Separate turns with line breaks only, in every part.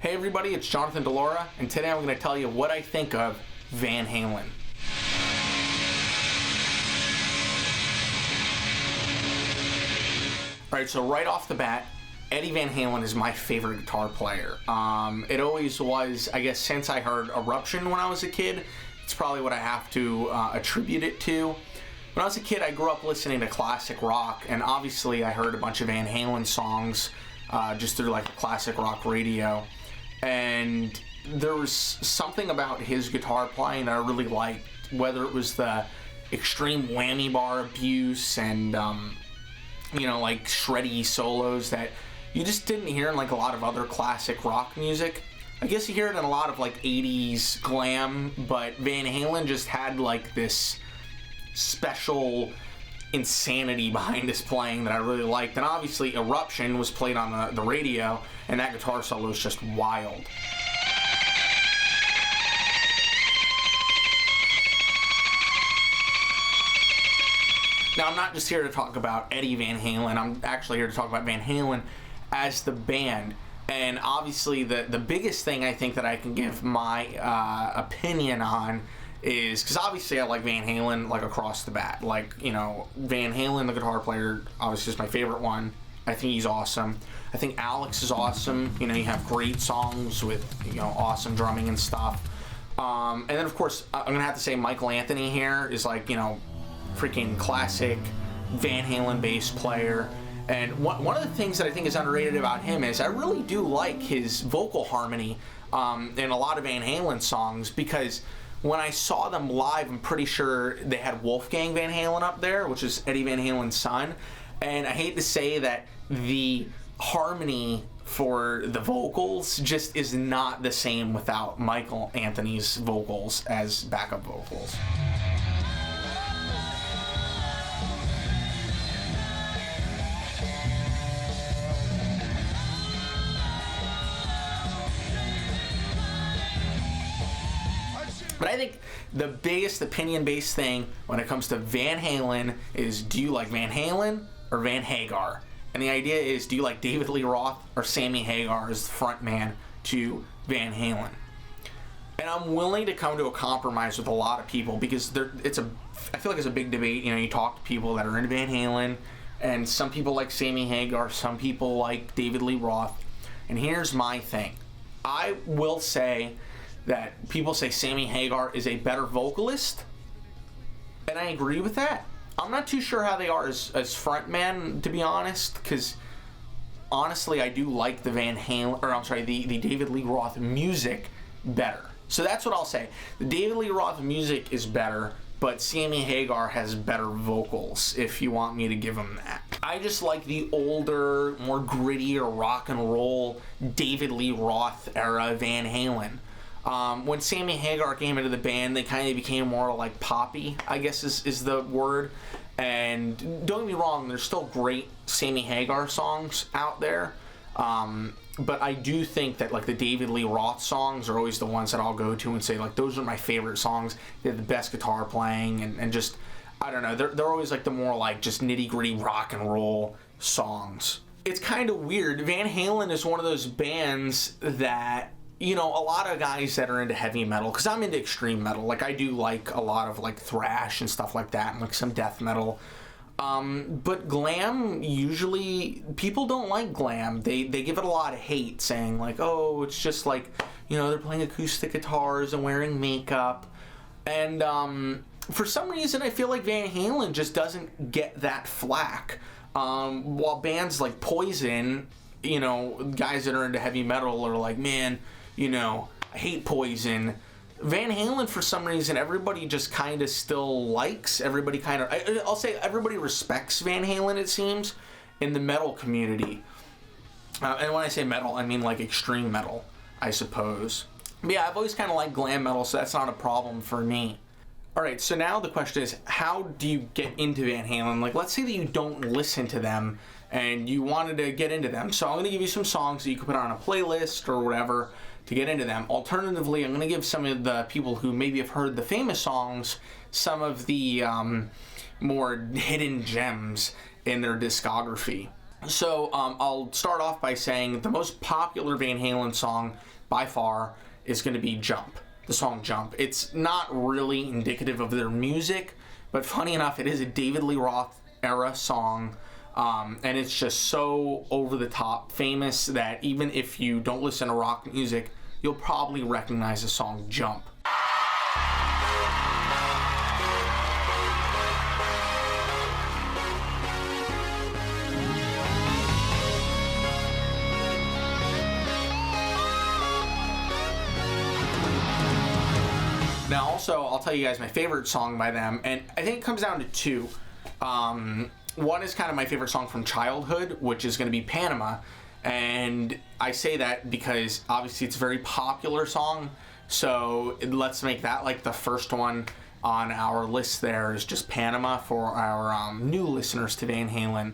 Hey everybody, it's Jonathan Delora, and today I'm going to tell you what I think of Van Halen. Alright, so right off the bat, Eddie Van Halen is my favorite guitar player. It always was, I guess, since I heard Eruption when I was a kid. It's probably what I have to attribute it to. When I was a kid, I grew up listening to classic rock, and obviously I heard a bunch of Van Halen songs just through like classic rock radio. And there was something about his guitar playing that I really liked, whether it was the extreme whammy bar abuse and, like shreddy solos that you just didn't hear in like a lot of other classic rock music. I guess you hear it in a lot of like 80s glam, but Van Halen just had like this special insanity behind his playing that I really liked. And obviously Eruption was played on the radio, and that guitar solo is just wild. Now, I'm not just here to talk about Eddie Van Halen, I'm actually here to talk about Van Halen as the band. And obviously the biggest thing I think that I can give my opinion on is, because obviously I like Van Halen like across the bat. Like, Van Halen, the guitar player, obviously is my favorite one. I think he's awesome. I think Alex is awesome. You have great songs with, awesome drumming and stuff. And then of course, I'm going to have to say Michael Anthony here is like, freaking classic Van Halen bass player. And one of the things that I think is underrated about him is I really do like his vocal harmony in a lot of Van Halen songs, because when I saw them live, I'm pretty sure they had Wolfgang Van Halen up there, which is Eddie Van Halen's son. And I hate to say that the harmony for the vocals just is not the same without Michael Anthony's vocals as backup vocals. But I think the biggest opinion-based thing when it comes to Van Halen is, do you like Van Halen or Van Hagar? And the idea is, do you like David Lee Roth or Sammy Hagar as the front man to Van Halen? And I'm willing to come to a compromise with a lot of people, because I feel like it's a big debate. You talk to people that are into Van Halen, and some people like Sammy Hagar, some people like David Lee Roth. And here's my thing. I will say that people say Sammy Hagar is a better vocalist, and I agree with that. I'm not too sure how they are as frontman, to be honest, because honestly I do like the the David Lee Roth music better. So that's what I'll say. The David Lee Roth music is better, but Sammy Hagar has better vocals, if you want me to give him that. I just like the older, more grittier rock and roll David Lee Roth era Van Halen. When Sammy Hagar came into the band, they kind of became more like poppy, I guess is the word. And don't get me wrong, there's still great Sammy Hagar songs out there. But I do think that like the David Lee Roth songs are always the ones that I'll go to and say like, those are my favorite songs. They're the best guitar playing, and just, I don't know, they're always like the more like just nitty gritty rock and roll songs. It's kind of weird. Van Halen is one of those bands that, a lot of guys that are into heavy metal, because I'm into extreme metal, like I do like a lot of like thrash and stuff like that, and like some death metal. But glam, usually people don't like glam. They give it a lot of hate, saying like, oh, it's just like, they're playing acoustic guitars and wearing makeup. And for some reason, I feel like Van Halen just doesn't get that flack. While bands like Poison, guys that are into heavy metal are like, man, I hate Poison. Van Halen, for some reason, everybody just kind of still likes. Everybody kind of, I'll say everybody respects Van Halen, it seems, in the metal community. And when I say metal, I mean like extreme metal, I suppose. But yeah, I've always kind of liked glam metal, so that's not a problem for me. Alright, so now the question is, how do you get into Van Halen? Like, let's say that you don't listen to them and you wanted to get into them. So I'm going to give you some songs that you can put on a playlist or whatever to get into them. Alternatively, I'm going to give some of the people who maybe have heard the famous songs some of the more hidden gems in their discography. So I'll start off by saying the most popular Van Halen song by far is going to be Jump, the song Jump. It's not really indicative of their music, but funny enough, it is a David Lee Roth era song, and it's just so over the top famous that even if you don't listen to rock music, you'll probably recognize the song Jump. Now, also, I'll tell you guys my favorite song by them, and I think it comes down to two. One is kind of my favorite song from childhood, which is going to be Panama, and I say that because obviously it's a very popular song, so let's make that like the first one on our list. There is just Panama for our new listeners to Van Halen.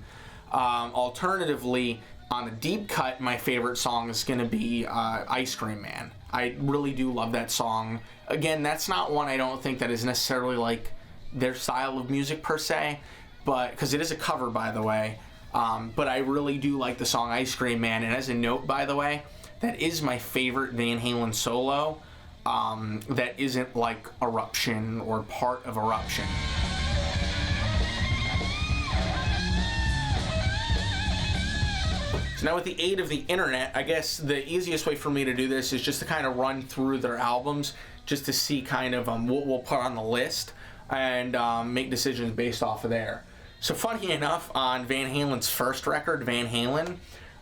Alternatively, on the deep cut, my favorite song is going to be Ice Cream Man. I really do love that song. Again, that's not one I don't think that is necessarily like their style of music per se, but because it is a cover, by the way. But I really do like the song Ice Cream Man. And as a note, by the way, that is my favorite Van Halen solo that isn't like Eruption or part of Eruption. So now with the aid of the internet, I guess the easiest way for me to do this is just to kind of run through their albums just to see kind of what we'll put on the list and make decisions based off of there. So funny enough, on Van Halen's first record, Van Halen,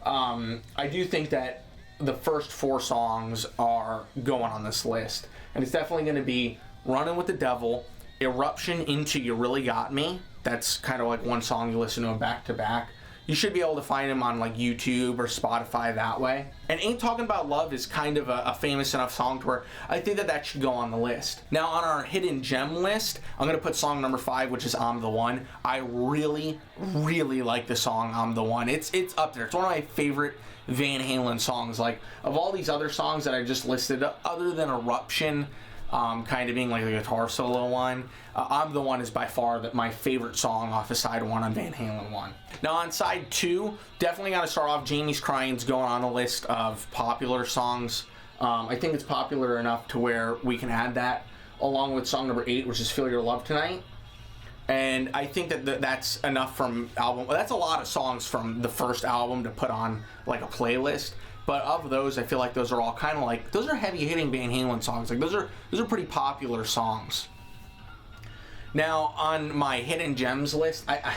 I do think that the first 4 songs are going on this list. And it's definitely going to be Running with the Devil, Eruption into You Really Got Me. That's kind of like one song you listen to back to back. You should be able to find him on like YouTube or Spotify that way. And Ain't Talking About Love is kind of a famous enough song to where I think that should go on the list. Now on our hidden gem list, I'm going to put song number 5, which is I'm the One. I really, really like the song I'm the One. It's up there. It's one of my favorite Van Halen songs. Like of all these other songs that I just listed, other than Eruption, kind of being like the guitar solo one, I'm the One is by far my favorite song off of side 1 on Van Halen 1. Now on side 2, definitely got to start off Jamie's Crying's going on the list of popular songs. I think it's popular enough to where we can add that along with song number 8, which is Feel Your Love Tonight. And I think that's enough from album. That's a lot of songs from the first album to put on like a playlist. But of those, I feel like those are all kind of like, those are heavy-hitting Van Halen songs. Like those are pretty popular songs. Now on my hidden gems list, I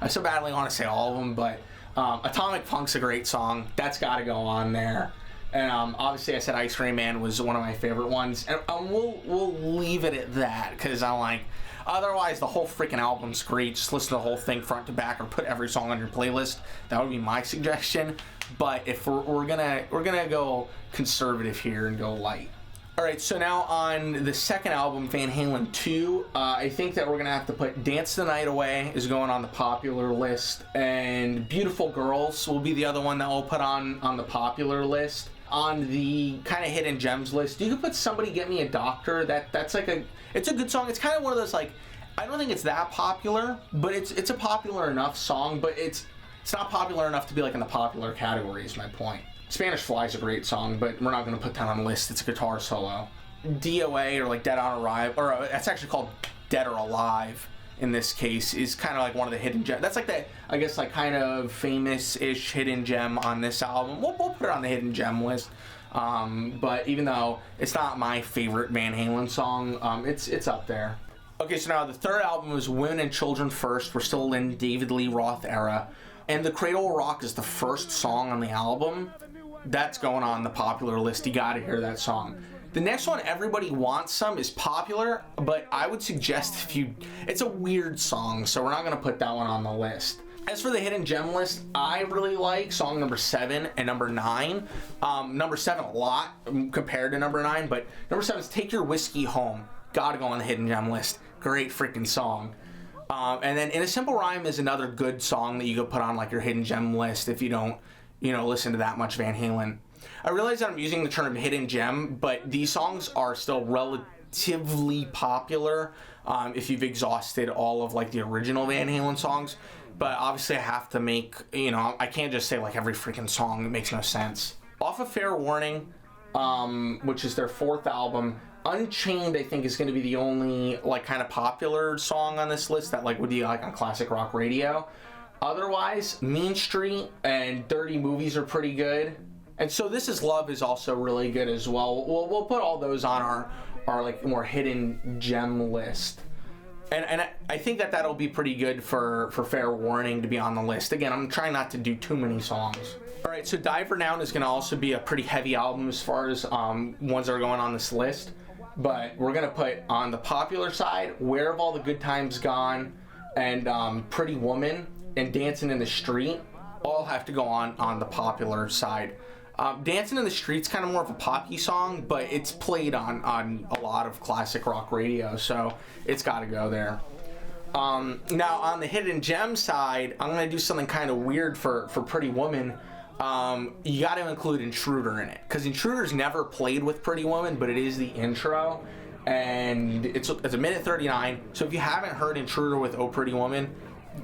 so badly want to say all of them, but Atomic Funk's a great song. That's got to go on there. And obviously I said Ice Cream Man was one of my favorite ones. And we'll leave it at that because I'm like, otherwise the whole freaking album's great. Just listen to the whole thing front to back or put every song on your playlist. That would be my suggestion. But if we're gonna go conservative here and go light. All right, so now on the second album, Van Halen 2, I think that we're going to have to put Dance the Night Away is going on the popular list, and Beautiful Girls will be the other one that we'll put on the popular list. On the kind of hidden gems list, you could put Somebody Get Me a Doctor. That's like it's a good song. It's kind of one of those, like, I don't think it's that popular, but it's a popular enough song, but it's not popular enough to be like in the popular category is my point. Spanish Fly is a great song, but we're not going to put that on the list. It's a guitar solo. DOA, or like Dead on Arrival, or it's actually called Dead or Alive in this case, is kind of like one of the hidden gems. That's like the, I guess, like kind of famous-ish hidden gem on this album. We'll put it on the hidden gem list. But even though it's not my favorite Van Halen song, it's up there. Okay, so now the third album was Women and Children First. We're still in David Lee Roth era. And The Cradle Will Rock is the first song on the album. That's going on the popular list. You gotta hear that song. The next one, Everybody Wants Some, is popular, but I would suggest it's a weird song, so we're not gonna put that one on the list. As for the hidden gem list, I really like song number 7 and number 9. Number 7 a lot compared to number 9, but number 7 is Take Your Whiskey Home. Gotta go on the hidden gem list. Great freaking song. And then In a Simple Rhyme is another good song that you could put on like your hidden gem list if you don't, listen to that much Van Halen. I realize that I'm using the term hidden gem, but these songs are still relatively popular if you've exhausted all of like the original Van Halen songs. but obviously I have to make, I can't just say like every freaking song. It makes no sense. Off of Fair Warning, which is their 4th album, Unchained, I think, is going to be the only like kind of popular song on this list that like would be like on classic rock radio. Otherwise, Mean Street and Dirty Movies are pretty good. And So This Is Love is also really good as well. We'll put all those on our like more hidden gem list. And I think that'll be pretty good for Fair Warning to be on the list. Again, I'm trying not to do too many songs. Alright, so Diver Down is going to also be a pretty heavy album as far as ones that are going on this list. But we're going to put on the popular side, Where Have All the Good Times Gone, and Pretty Woman, and Dancing in the Street. All have to go on the popular side. Dancing in the Street's kind of more of a poppy song, but it's played on a lot of classic rock radio, so it's got to go there. Now, on the hidden gem side, I'm going to do something kind of weird for Pretty Woman. You got to include Intruder in it, because Intruder's never played with Pretty Woman, but it is the intro, and it's a minute 39, so if you haven't heard Intruder with Oh Pretty Woman,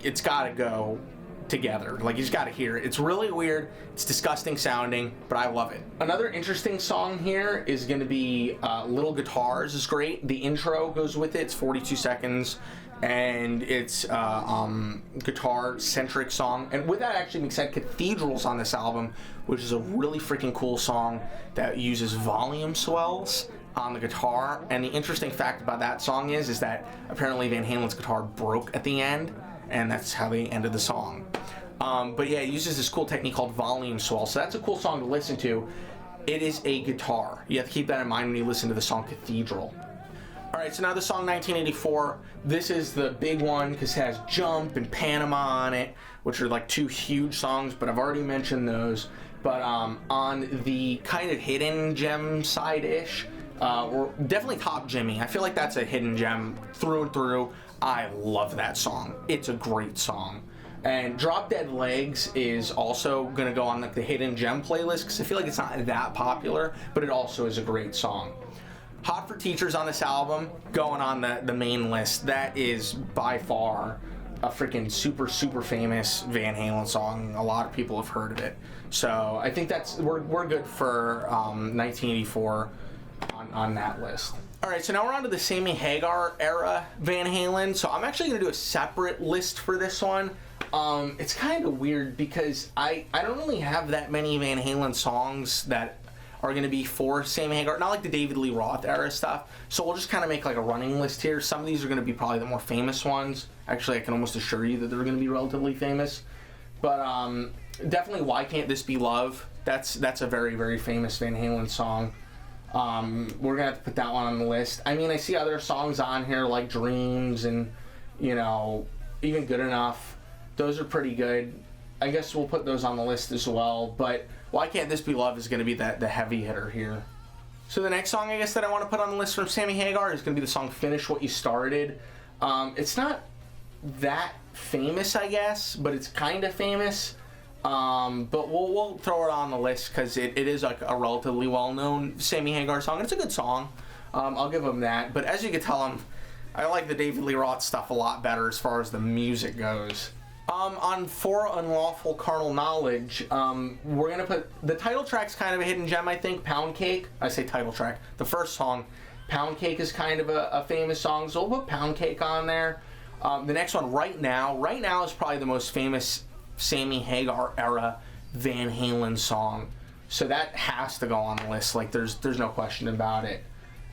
it's got to go together. Like, you just got to hear it. It's really weird, it's disgusting sounding, but I love it. Another interesting song here is going to be Little Guitars is great. The intro goes with it. It's 42 seconds, and it's guitar-centric song. And with that actually being said, Cathedral's on this album, which is a really freaking cool song that uses volume swells on the guitar. And the interesting fact about that song is that apparently Van Halen's guitar broke at the end, and that's how they ended the song. But yeah, it uses this cool technique called volume swell, so that's a cool song to listen to. It is a guitar. You have to keep that in mind when you listen to the song Cathedral. Alright, so now the song 1984. This is the big one because it has Jump and Panama on it, which are like 2 huge songs, but I've already mentioned those. But on the kind of hidden gem side-ish, we're definitely Top Jimmy. I feel like that's a hidden gem through and through. I love that song. It's a great song. And Drop Dead Legs is also going to go on like the hidden gem playlist because I feel like it's not that popular, but it also is a great song. Hot for Teachers on this album, going on the main list. That is by far a freaking super famous Van Halen song. A lot of people have heard of it. So I think we're good for 1984 on that list. Alright, so now we're on to the Sammy Hagar era Van Halen. So I'm actually going to do a separate list for this one. It's kind of weird because I don't really have that many Van Halen songs that are going to be for Sammy Hagar. Not like the David Lee Roth era stuff. So we'll just kind of make like a running list here. Some of these are going to be probably the more famous ones. Actually, I can almost assure you that they're going to be relatively famous. But definitely Why Can't This Be Love? That's a very famous Van Halen song. We're gonna have to put that one on the list. I mean, I see other songs on here like Dreams and, even Good Enough. Those are pretty good. I guess we'll put those on the list as well. But Why Can't This Be Love is gonna be the heavy hitter here. So the next song I guess that I want to put on the list from Sammy Hagar is gonna be the song Finish What You Started. It's not that famous, I guess, but it's kind of famous. But we'll throw it on the list because it is like a relatively well-known Sammy Hagar song. It's a good song. I'll give him that. But as you can tell, I like the David Lee Roth stuff a lot better as far as the music goes. On For Unlawful Carnal Knowledge, we're going to put... The title track's kind of a hidden gem, I think. Pound Cake. I say title track. The first song, Pound Cake, is kind of a famous song, so we'll put Pound Cake on there. The next one, Right Now. Right Now is probably the most famous Sammy Hagar era Van Halen song. So that has to go on the list. Like, there's no question about it.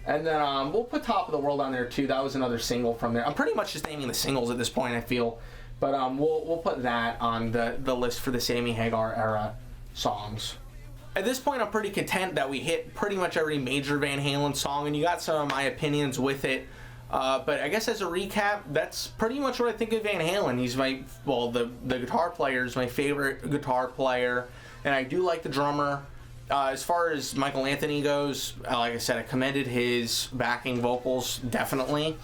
And then we'll put Top of the World on there, too. That was another single from there. I'm pretty much just naming the singles at this point, I feel. But we'll put that on the list for the Sammy Hagar era songs. At this point, I'm pretty content that we hit pretty much every major Van Halen song, and you got some of my opinions with it. But I guess as a recap, that's pretty much what I think of Van Halen. He's the guitar player is my favorite guitar player, and I do like the drummer. As far as Michael Anthony goes, like I said, I commended his backing vocals, definitely.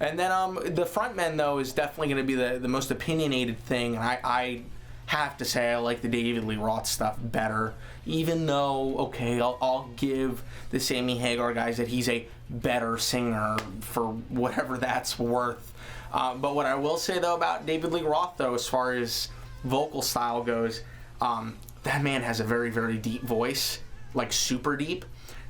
And then the frontman, though, is definitely going to be the most opinionated thing, and I have to say I like the David Lee Roth stuff better, even though, okay, I'll give the Sammy Hagar guys that he's a better singer for whatever that's worth. But what I will say, though, about David Lee Roth, though, as far as vocal style goes, that man has a very, very deep voice, like super deep,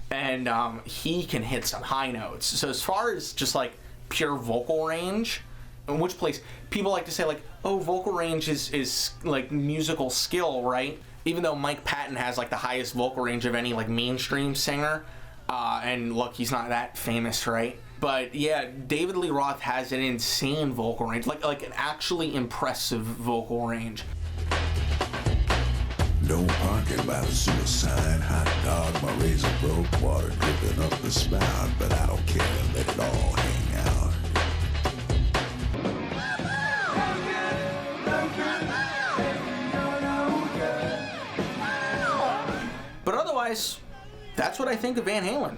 and he can hit some high notes. So as far as just like pure vocal range, in which place people like to say like, oh, vocal range is like musical skill, right? Even though Mike Patton has like the highest vocal range of any like mainstream singer, and look, he's not that famous, right? But yeah, David Lee Roth has an insane vocal range, like an actually impressive vocal range.
Don't parking by the suicide, hot dog, my razor broke, water dripping up the spout, but I don't care, let it all hang out.
But otherwise, that's what I think of Van Halen.